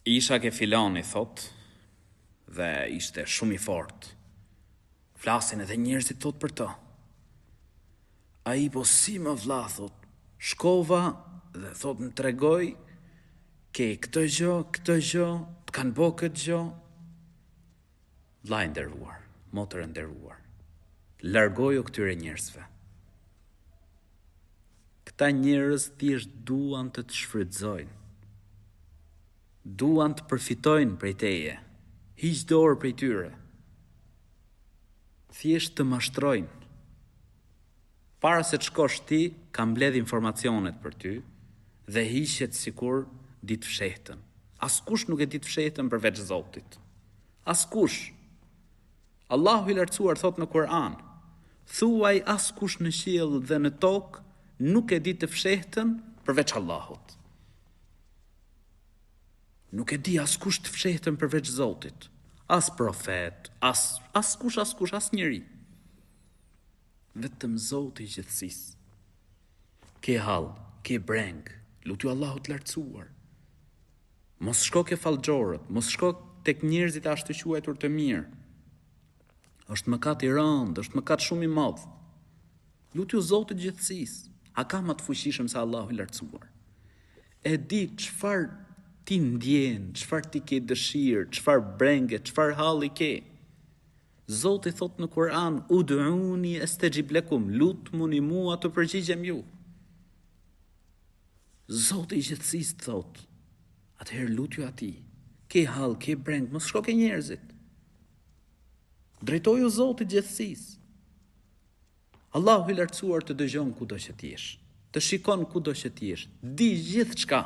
Isha ke filani, thot, dhe ishte shumë i fort. Flasin edhe njerëzit thot për ta. A i po si më vlla, thot, shkova dhe thot më tregoj, ke këtë gjë, të kanë bo këtë gjë. Vlla i nderuar, motër e nderuar, largoju këtyre njerëzve. Këta njerëz thjesht duan të të shfrytëzojnë. Duan të përfitojnë prej teje, hiq dorë prej tyre. Thjesht të mashtrojnë. Para se të shkosh ti, kam mbledh informacionet për ty dhe hiqet sikur ditë fshehtën. Askush nuk e ditë fshehtën përveç Zotit. Askush. Allahu i lartësuar thot në Kur'an: thuaj askush në qiell dhe në tokë nuk e di të fshehtën përveç Allahut. Nuk e di askush të fshehtën përveç Zotit. As profet, askush, as njeri. Vetëm Zoti i gjithësisë. Ke hall, ke breng, lutju Allahut lartësuar. Mos shko ke fallxhorët, mos shko tek njerëzit ashtu quajtur të mirë. Është mëkat i rëndë, është mëkat shumë i madh. Lutju Zotit i gjithësisë. A ka më të fuqishëm se Allahu i lartësuar? E di çfarë ti ndjen, çfarë ti ke dëshirë, çfarë brenge, çfarë halli ke. Zoti thot në Kur'an: ud'uni astajib lakum, lutmuni mua të përgjigjem ju. Zoti i gjithësisë thot: atëherë lutju atij. Ke hall, ke breng, mos shko ke njerëzit. Drejtoju Zotit i gjithësisë. Allahu i lartësuar të dëgjon kudo që ti jesh, të shikon kudo që ti jesh, di gjithçka.